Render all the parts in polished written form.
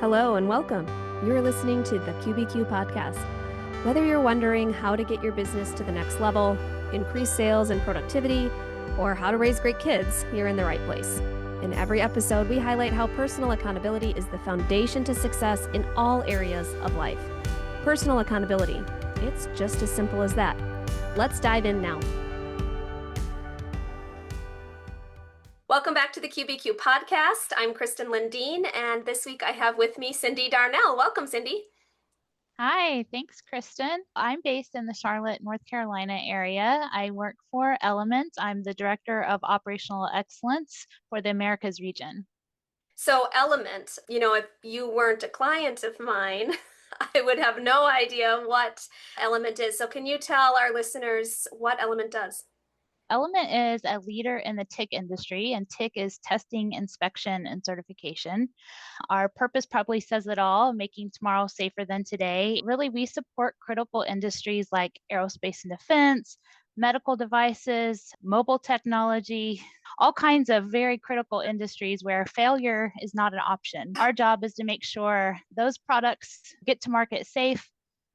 Hello and welcome. You're listening to the QBQ podcast. Whether you're wondering how to get your business to the next level, increase sales and productivity, or how to raise great kids, you're in the right place. In every episode, we highlight how personal accountability is the foundation to success in all areas of life. Personal accountability. It's just as simple as that. Let's dive in now. Welcome back to the QBQ podcast. I'm Kristen Lindeen, and this week I have with me Cindy Darnell. Welcome, Cindy. Hi, thanks, Kristen. I'm based in the Charlotte, North Carolina area. I work for Element. I'm the Director of Operational Excellence for the Americas region. So Element, if you weren't a client of mine, I would have no idea what Element is. So can you tell our listeners what Element does? Element is a leader in the TIC industry, and TIC is testing, inspection, and certification. Our purpose probably says it all, making tomorrow safer than today. Really, we support critical industries like aerospace and defense, medical devices, mobile technology, all kinds of very critical industries where failure is not an option. Our job is to make sure those products get to market safe,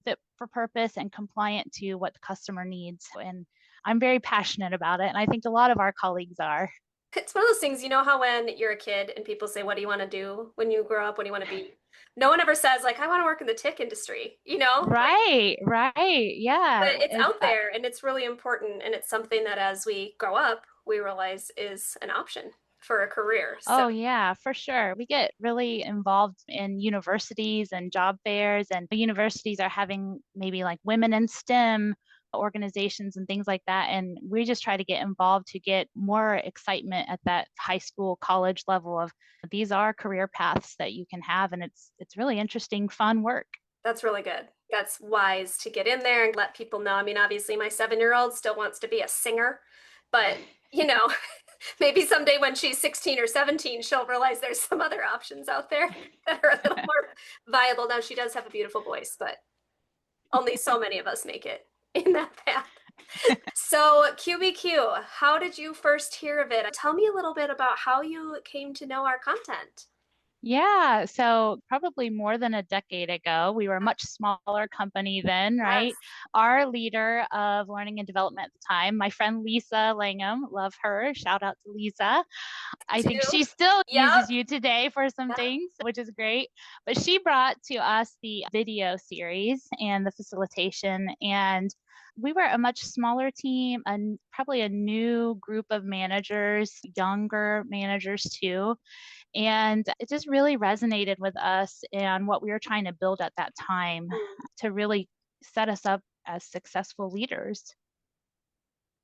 fit for purpose, and compliant to what the customer needs. And I'm very passionate about it, and I think a lot of our colleagues are. It's one of those things, how when you're a kid and people say, what do you want to do when you grow up? What do you want to be? No one ever says, like, I want to work in the tech industry, Right, But yeah. it's out there and it's really important. And it's something that as we grow up, we realize is an option for a career. So, Oh, yeah, for sure. We get really involved in universities and job fairs, and the universities are having maybe like women in STEM organizations and things like that. And we just try to get involved to get more excitement at that high school, college level of these are career paths that you can have. And it's really interesting, fun work. that's really good. That's wise to get in there and let people know. I mean, obviously, my 7-year-old still wants to be a singer, but, maybe someday when she's 16 or 17, she'll realize there's some other options out there that are a little more viable. Now, she does have a beautiful voice, but only so many of us make it in that path. So, QBQ, how did you first hear of it? Tell me a little bit about how you came to know our content. Yeah, so probably more than a decade ago, we were a much smaller company then, right? Yes. Our leader of learning and development at the time, my friend Lisa Langham, love her. Shout out to Lisa. I think Two. she still Yep. uses you today for some Yep. things, which is great. But she brought to us the video series and the facilitation. And we were a much smaller team, and probably a new group of managers, younger managers too. And it just really resonated with us and what we were trying to build at that time to really set us up as successful leaders.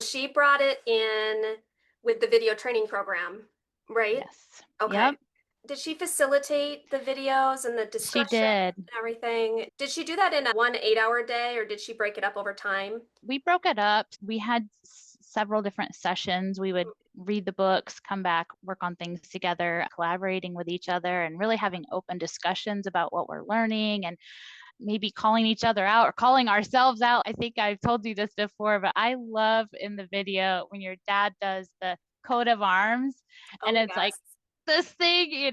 She brought it in with the video training program, right? Yes. Okay. Yep. Did she facilitate the videos and the She discussion did. and everything? Did she do that in a 1 8-hour day or did she break it up over time? We broke it up. We had several different sessions. We would read the books, come back, work on things together, collaborating with each other, and really having open discussions about what we're learning and maybe calling each other out or calling ourselves out. I think I've told you this before, but I love in the video when your dad does the coat of arms and Oh, it's yes. like this thing,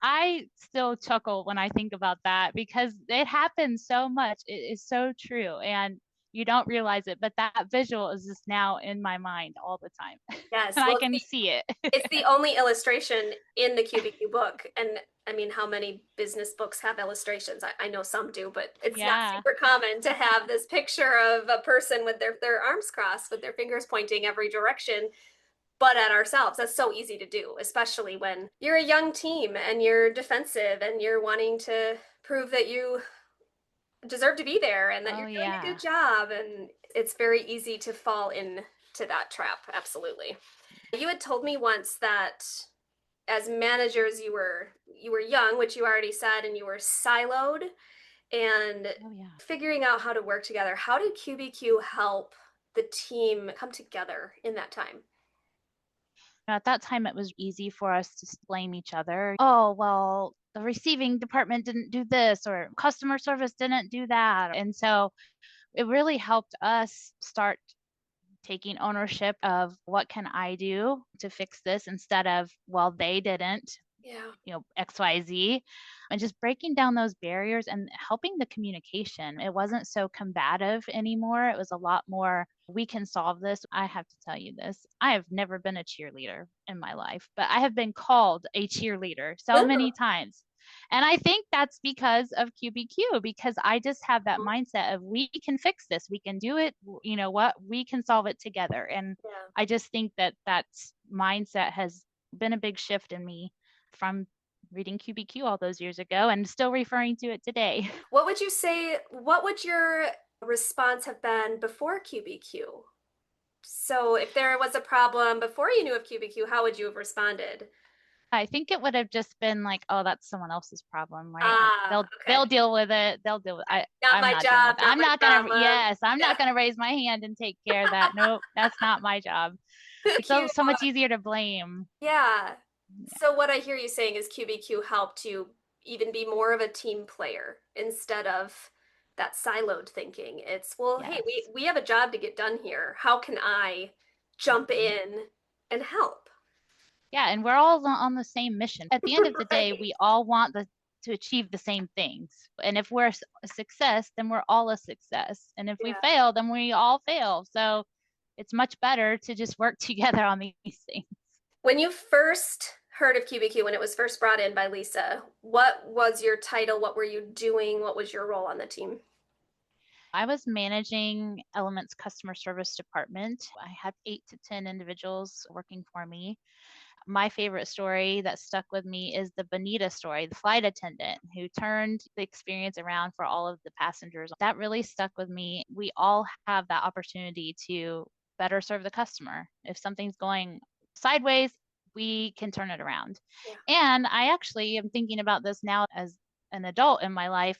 I still chuckle when I think about that because it happens so much. It is so true. And you don't realize it, but that visual is just now in my mind all the time. Yes. And I Well, can see it. it's the only illustration in the QBQ book. And I mean, how many business books have illustrations? I know some do, but it's not Yeah. super common to have this picture of a person with their arms crossed, with their fingers pointing every direction, but at ourselves. That's so easy to do, especially when you're a young team and you're defensive and you're wanting to prove that you deserve to be there and that Oh, you're doing a yeah. good job. And it's very easy to fall into that trap. Absolutely. You had told me once that as managers you were young, which you already said, and you were siloed and Oh, yeah. figuring out how to work together. How did QBQ help the team come together in that time? At that time, it was easy for us to blame each other. Oh, well, the receiving department didn't do this, or customer service didn't do that. And so it really helped us start taking ownership of what can I do to fix this instead of, well, they didn't. Yeah. XYZ, and just breaking down those barriers and helping the communication. It wasn't so combative anymore. It was a lot more, we can solve this. I have to tell you this. I have never been a cheerleader in my life, but I have been called a cheerleader so Oh, many times. And I think that's because of QBQ, because I just have that mindset of we can fix this, we can do it, what, we can solve it together. And yeah. I just think that that's mindset has been a big shift in me from reading QBQ all those years ago and still referring to it today. What would you say, what would your response have been before QBQ? So if there was a problem before you knew of QBQ, how would you have responded? I think it would have just been like, oh, that's someone else's problem, right? Like Ah, they'll okay. deal with it. They'll deal with Okay. I Not I'm my not dealing with job, it. not I'm my not gonna problem. yes, I'm Yeah. not gonna raise my hand and take care of that. Nope, that's not my job. It's Q, so much easier to blame. yeah. Yeah. So what I hear you saying is QBQ helped you even be more of a team player instead of that siloed thinking. It's, well, hey, we Yes. we have a job to get done here. How can I jump Mhm. in and help? Yeah, and we're all on the same mission. At the end of the day, Right. we all want to achieve the same things. And if we're a success, then we're all a success. And if we Yeah. fail, then we all fail. So it's much better to just work together on these things. When you first heard of QBQ, when it was first brought in by Lisa, what was your title? What were you doing? What was your role on the team? I was managing Element's customer service department. I had 8 to 10 individuals working for me. My favorite story that stuck with me is the Bonita story, the flight attendant who turned the experience around for all of the passengers. That really stuck with me. We all have that opportunity to better serve the customer. If something's going sideways, we can turn it around. Yeah. And I actually am thinking about this now as an adult in my life.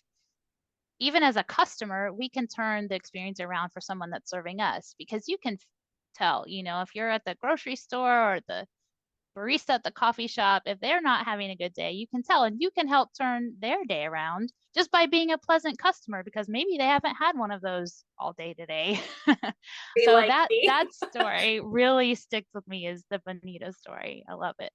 Even as a customer, we can turn the experience around for someone that's serving us because you can tell, if you're at the grocery store or the barista at the coffee shop, if they're not having a good day, you can tell and you can help turn their day around just by being a pleasant customer because maybe they haven't had one of those all day today. Be So like that me. story really sticks with me is the Bonita story. I love it.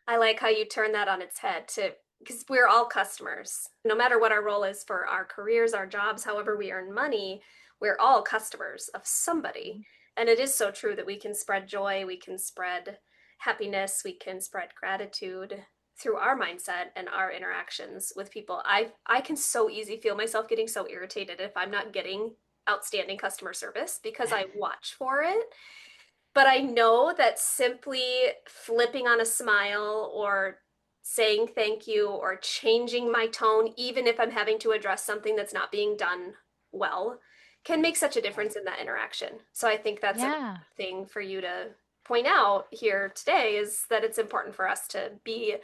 I like how you turn that on its head to because we're all customers. No matter what our role is for our careers, our jobs, however we earn money, we're all customers of somebody. And it is so true that we can spread joy, we can spread happiness, we can spread gratitude through our mindset and our interactions with people. I can so easy feel myself getting so irritated if I'm not getting outstanding customer service because I watch for it. But I know that simply flipping on a smile or saying thank you or changing my tone, even if I'm having to address something that's not being done well, can make such a Yes. difference in that interaction. So I think that's another Yeah. thing for you to point out here today is that it's important for us to be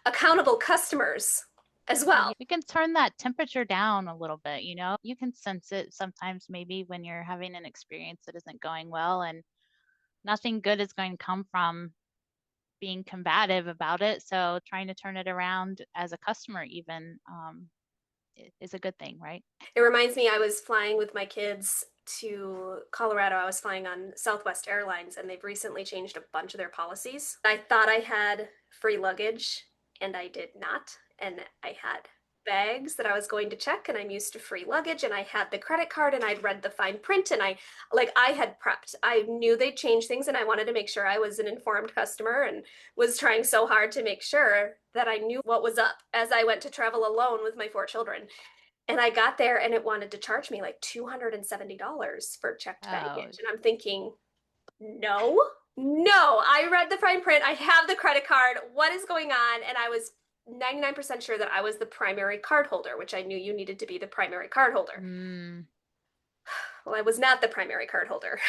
accountable customers as well. Yeah, we can turn that temperature down a little bit, You can sense it sometimes maybe when you're having an experience that isn't going well and nothing good is going to come from being combative about it. So trying to turn it around as a customer even is a good thing, right? It reminds me, I was flying with my kids to Colorado. I was flying on Southwest Airlines, and they've recently changed a bunch of their policies. I thought I had free luggage, and I did not. And I had bags that I was going to check, and I'm used to free luggage, and I had the credit card, and I'd read the fine print, and I had prepped. I knew they'd change things, and I wanted to make sure I was an informed customer and was trying so hard to make sure that I knew what was up as I went to travel alone with my 4 children. And I got there and it wanted to charge me like $270 for checked Oh, baggage. And I'm thinking, no, no, I read the fine print. I have the credit card. What is going on? And I was 99% sure that I was the primary card holder, which I knew you needed to be the primary card holder. mm, Well, I was not the primary card holder.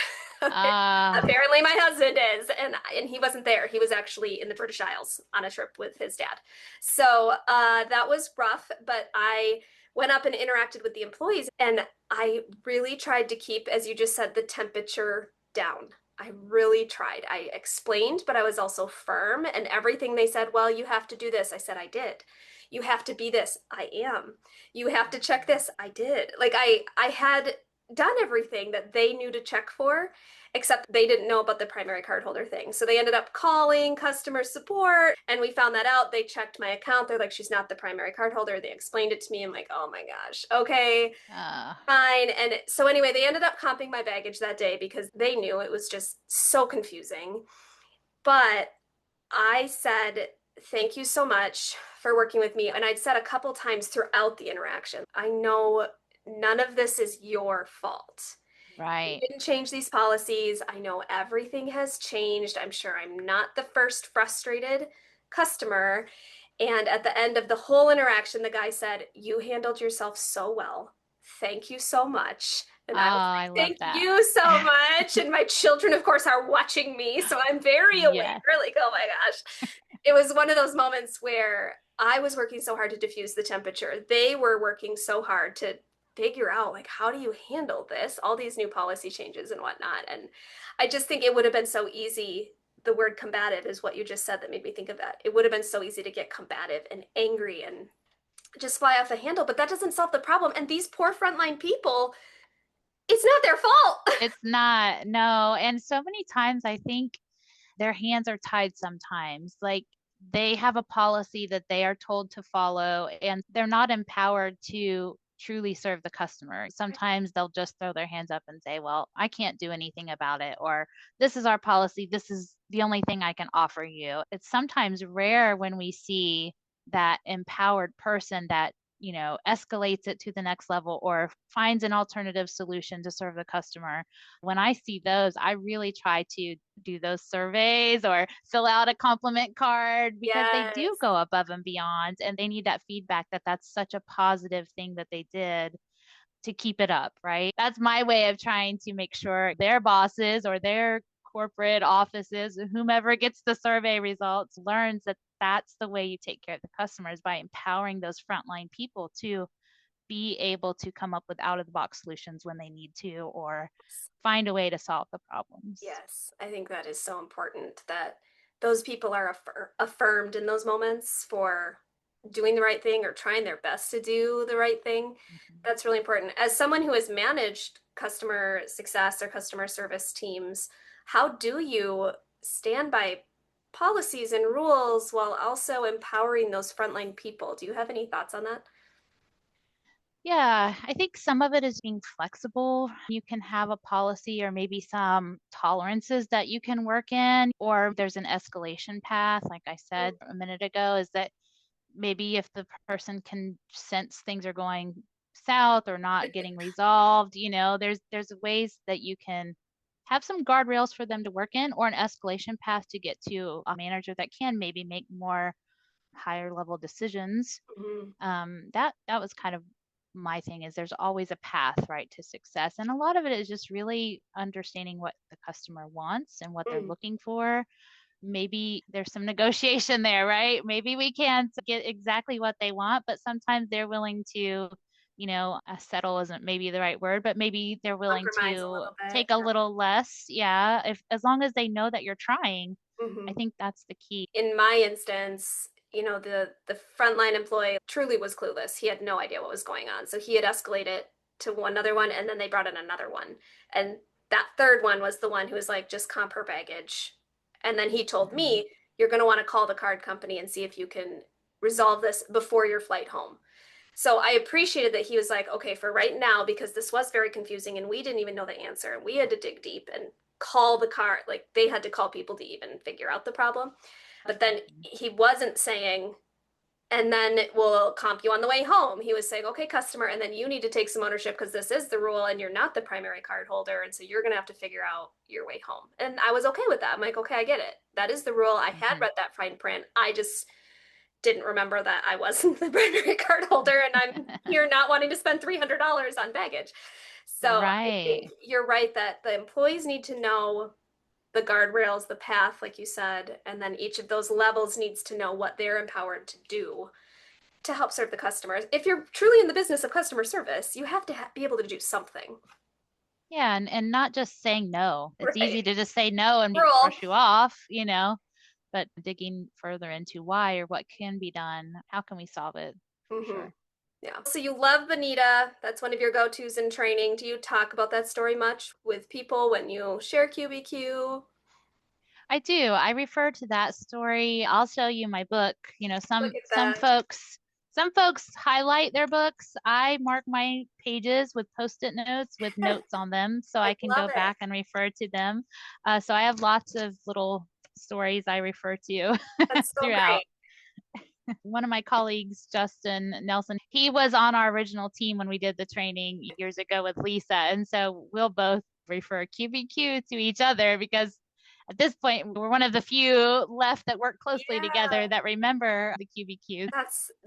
ah, Apparently my husband is, and he wasn't there. He was actually in the British Isles on a trip with his dad. So that was rough, but I went up and interacted with the employees, and I really tried to keep, as you just said, the temperature down. I really tried. I explained, but I was also firm, and everything they said, well, you have to do this. I said, I did. You have to be this. I am. You have to check this. I did. Like I had done everything that they knew to check for. except they didn't know about the primary cardholder thing. So they ended up calling customer support and we found that out. They checked my account. They're like, she's not the primary cardholder. They explained it to me. I'm like, oh my gosh, okay, Uh, fine. And so anyway, they ended up comping my baggage that day because they knew it was just so confusing. But I said, thank you so much for working with me. And I'd said a couple times throughout the interaction, I know none of this is your fault. You right. didn't change these policies. I know everything has changed. I'm sure I'm not the first frustrated customer. And at the end of the whole interaction, the guy said, you handled yourself so well. Thank you so much. Oh, And I was I like, love thank that. you so much. And my children, of course, are watching me. So I'm very aware. Yes. Like, oh my gosh. It was one of those moments where I was working so hard to diffuse the temperature. They were working so hard to figure out, like, how do you handle this, all these new policy changes and whatnot. And I just think it would have been so easy. The word combative is what you just said that made me think of that. It would have been so easy to get combative and angry and just fly off the handle, but that doesn't solve the problem. And these poor frontline people, it's not their fault. It's not, no. And so many times I think their hands are tied sometimes. Like they have a policy that they are told to follow, and they're not empowered to truly serve the customer. Sometimes they'll just throw their hands up and say, well, I can't do anything about it, or this is our policy. This is the only thing I can offer you. It's sometimes rare when we see that empowered person that escalates it to the next level or finds an alternative solution to serve the customer. When I see those, I really try to do those surveys or fill out a compliment card because they do Yes. go above and beyond, and they need that feedback that that's such a positive thing that they did to keep it up, right? That's my way of trying to make sure their bosses or their corporate offices, whomever gets the survey results, learns that that's the way you take care of the customers, by empowering those frontline people to be able to come up with out of the box solutions when they need to, or find a way to solve the problems. Yes, I think that is so important that those people are affirmed in those moments for doing the right thing or trying their best to do the right thing. Mhm. That's really important. As someone who has managed customer success or customer service teams, how do you stand by policies and rules while also empowering those frontline people? Do you have any thoughts on that? Yeah, I think some of it is being flexible. You can have a policy or maybe some tolerances that you can work in, or there's an escalation path. Like I said a minute ago, is that maybe if the person can sense things are going south or not getting resolved, there's ways that you can have some guardrails for them to work in, or an escalation path to get to a manager that can maybe make more higher level decisions. Mhm. That was kind of my thing, is there's always a path, right, to success. And a lot of it is just really understanding what the customer wants and what they're Mm. looking for. Maybe there's some negotiation there, right? Maybe we can't get exactly what they want, but sometimes they're willing to, settle isn't maybe the right word, but maybe they're willing Compromise a to little bit. take a little less. Yeah. If as long as they know that you're trying, I Mhm. think that's the key. In my instance, the frontline employee truly was clueless. He had no idea what was going on. So he had escalated to one other one and then they brought in another one. And that third one was the one who was like, just comp her baggage. And then he told Hmm. me, you're going to want to call the card company and see if you can resolve this before your flight home. So I appreciated that he was like, okay, for right now, because this was very confusing and we didn't even know the answer and we had to dig deep and call the car, like they had to call people to even figure out the problem. But then he wasn't saying, and then we'll comp you on the way home. He was saying, okay, customer, and then you need to take some ownership because this is the rule and you're not the primary card holder. And so you're going to have to figure out your way home. And I was okay with that. I'm like, okay, I get it. That is the rule. I had Hmm. read that fine print. I just didn't remember that I wasn't the primary card holder and I'm here not wanting to spend $300 on baggage. So I think Right. you're right that the employees need to know the guardrails, the path, like you said, and then each of those levels needs to know what they're empowered to do to help serve the customers. If you're truly in the business of customer service, you have to be able to do something. Yeah, and not just saying no. It's easy Right. to just say no and Rule. brush you off, but digging further into why or what can be done, how can we solve it for Hmm. sure. Yeah. So you love Bonita. That's one of your go-tos in training. Do you talk about that story much with people when you share QBQ? I do. I refer to that story. I'll show you my book. You know, Look some at some that. folks some folks highlight their books. I mark my pages with post-it notes with notes on them so I I can love go it. back and refer to them. So I have lots of little stories I refer to That's so throughout. great. One of my colleagues, Justin Nelson, he was on our original team when we did the training years ago with Lisa. And so we'll both refer QBQ to each other because at this point, we're one of the few left that work closely Yeah. together that remember the QBQ.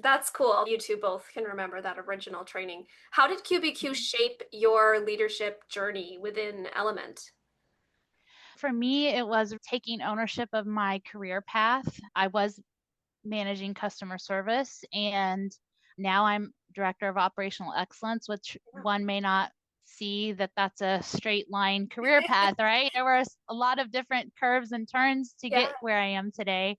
That's cool. You two both can remember that original training. How did QBQ shape your leadership journey within Element? For me, it was taking ownership of my career path. I was managing customer service. And now I'm director of operational excellence, which one may not see that that's a straight line career path, right? There were a lot of different curves and turns to Yeah, get where I am today.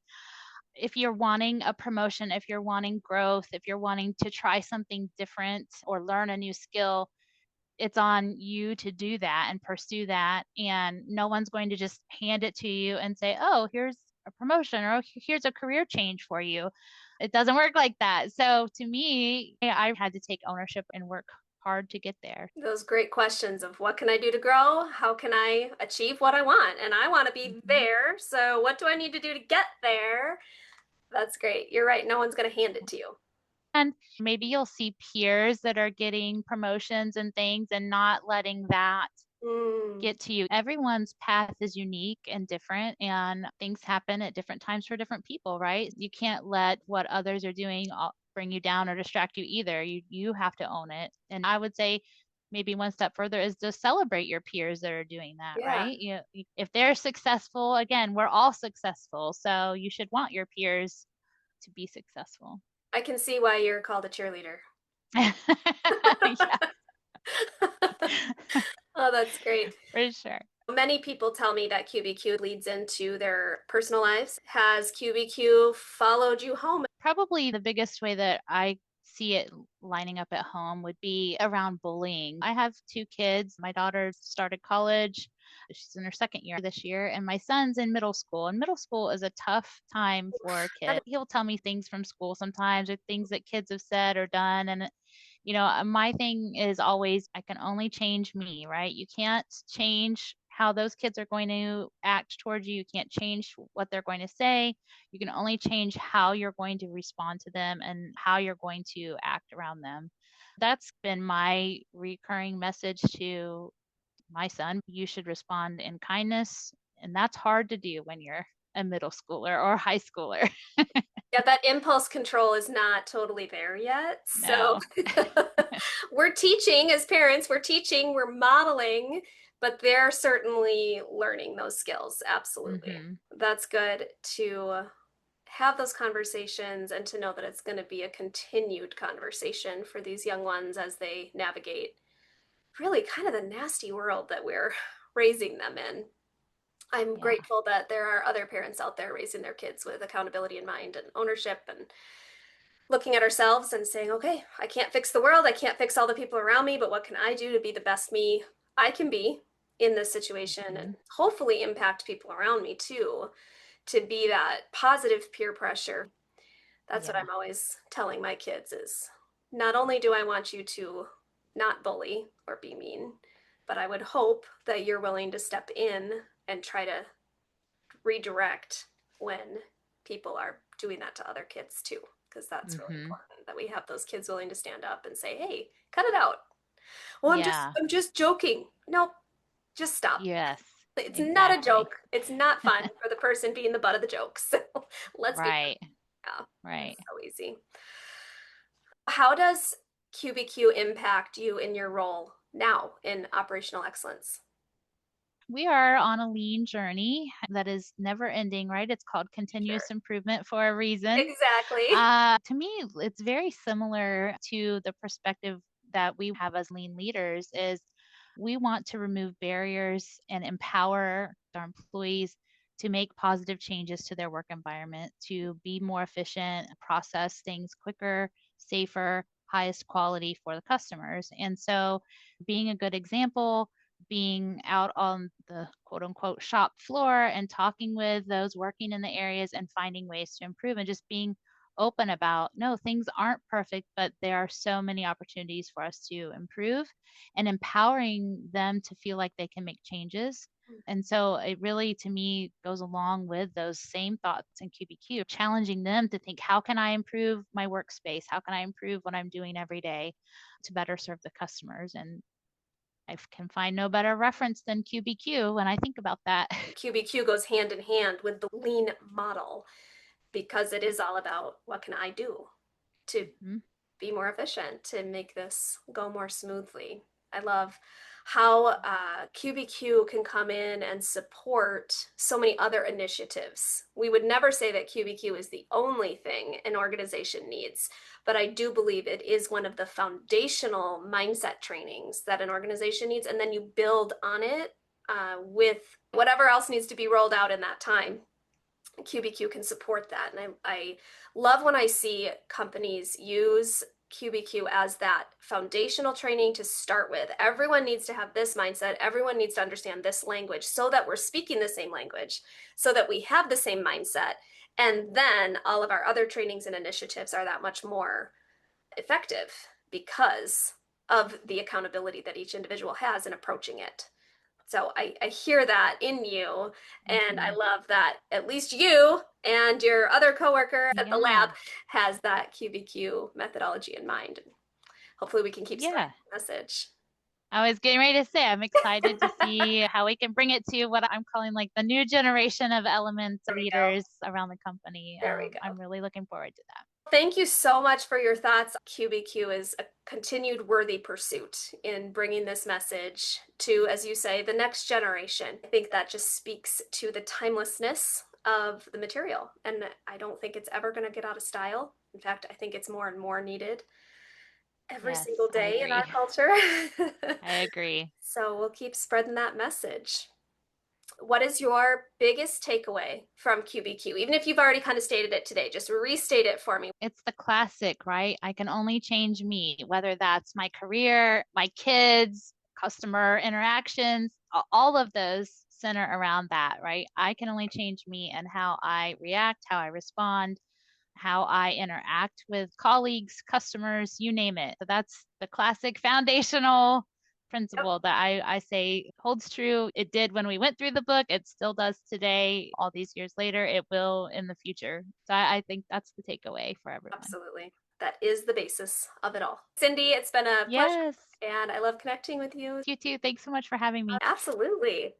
If you're wanting a promotion, if you're wanting growth, if you're wanting to try something different or learn a new skill, it's on you to do that and pursue that. And no one's going to just hand it to you and say, oh, here's a promotion or here's a career change for you. It doesn't work like that. So to me, I had to take ownership and work hard to get there. those great questions of what can I do to grow? How can I achieve what I want? And I want to be Mhm. there. So what do I need to do to get there? That's great. You're right. No one's going to hand it to you. And maybe you'll see peers that are getting promotions and things and not letting that Mm, get to you. Everyone's path is unique and different, and things happen at different times for different people, right? You can't let what others are doing bring you down or distract you either. You have to own it. And I would say maybe one step further is to celebrate your peers that are doing that, yeah, right? If they're successful, again, we're all successful, so you should want your peers to be successful. I can see why you're called a cheerleader. Yeah, Oh, that's great. for sure. Many people tell me that QBQ leads into their personal lives. Has QBQ followed you home? Probably the biggest way that I see it lining up at home would be around bullying. I have two kids. My daughter started college. She's in her second year this year, and my son's in middle school. And middle school is a tough time for That kids. He'll tell me things from school sometimes or things that kids have said or done. And my thing is always, I can only change me, right? You can't change how those kids are going to act towards you. You can't change what they're going to say. You can only change how you're going to respond to them and how you're going to act around them. That's been my recurring message to my son. You should respond in kindness. And that's hard to do when you're a middle schooler or high schooler. Yeah, that impulse control is not totally there yet. So No. we're teaching as parents, we're teaching, we're modeling, but they're certainly learning those skills. Absolutely. Hmm. That's good to have those conversations and to know that it's going to be a continued conversation for these young ones as they navigate really kind of the nasty world that we're raising them in. I'm Yeah. grateful that there are other parents out there raising their kids with accountability in mind and ownership and looking at ourselves and saying, okay, I can't fix the world. I can't fix all the people around me, but what can I do to be the best me I can be in this situation and Hmm. hopefully impact people around me too, to be that positive peer pressure. That's what Yeah. I'm always telling my kids is not only do I want you to not bully or be mean, but I would hope that you're willing to step in and try to redirect when people are doing that to other kids too, because that's really Hmm. important that we have those kids willing to stand up and say, "Hey, cut it out." Well, Yeah. I'm just joking. Nope, just stop. Yes. It's not a Exactly. joke. It's not fun for the person being the butt of the joke. So let's be Right. yeah, Right. it's so easy. How does QBQ impact you in your role now in operational excellence? We are on a lean journey that is never ending, right? It's called Sure. continuous improvement for a reason. Exactly. To me, it's very similar to the perspective that we have as lean leaders is we want to remove barriers and empower our employees to make positive changes to their work environment, to be more efficient, process things quicker, safer. highest quality for the customers. And so being a good example, being out on the quote unquote shop floor and talking with those working in the areas and finding ways to improve and just being open about no, things aren't perfect, but there are so many opportunities for us to improve and empowering them to feel like they can make changes. And so it really, to me, goes along with those same thoughts in QBQ, challenging them to think, how can I improve my workspace? How can I improve what I'm doing every day to better serve the customers? And I can find no better reference than QBQ when I think about that. QBQ goes hand in hand with the lean model because it is all about what can I do to Mhm. be more efficient, to make this go more smoothly. I love how QBQ can come in and support so many other initiatives. We would never say that QBQ is the only thing an organization needs, but I do believe it is one of the foundational mindset trainings that an organization needs, and then you build on it with whatever else needs to be rolled out in that time. QBQ can support that. And I love when I see companies use QBQ as that foundational training to start with. Everyone needs to have this mindset. Everyone needs to understand this language so that we're speaking the same language, so that we have the same mindset. And then all of our other trainings and initiatives are that much more effective because of the accountability that each individual has in approaching it. So I hear that in you, and I Mhm. love that at least you and your other coworker at the lab Yeah. has that QBQ methodology in mind. Hopefully we can keep spreading Yeah. the message. I was getting ready to say, I'm excited to see how we can bring it to what I'm calling like the new generation of elements There we go. leaders around the company. There we go. I'm really looking forward to that. Thank you so much for your thoughts. QBQ is a continued worthy pursuit in bringing this message to, as you say, the next generation. I think that just speaks to the timelessness of the material. And I don't think it's ever going to get out of style. In fact, I think it's more and more needed every Yes, single I day in our agree. culture. I agree. So we'll keep spreading that message. What is your biggest takeaway from QBQ? Even if you've already kind of stated it today, just restate it for me. It's the classic, right? I can only change me, whether that's my career, my kids, customer interactions, all of those center around that, right? I can only change me and how I react, how I respond, how I interact with colleagues, customers, you name it. So that's the classic foundational Yep, principle that I say holds true. It did when we went through the book. It still does today. All these years later, it will in the future. So I think that's the takeaway for everyone. absolutely. That is the basis of it all. Cindy, it's been a pleasure Yes. and I love connecting with you. You too. Thanks so much for having me. Absolutely.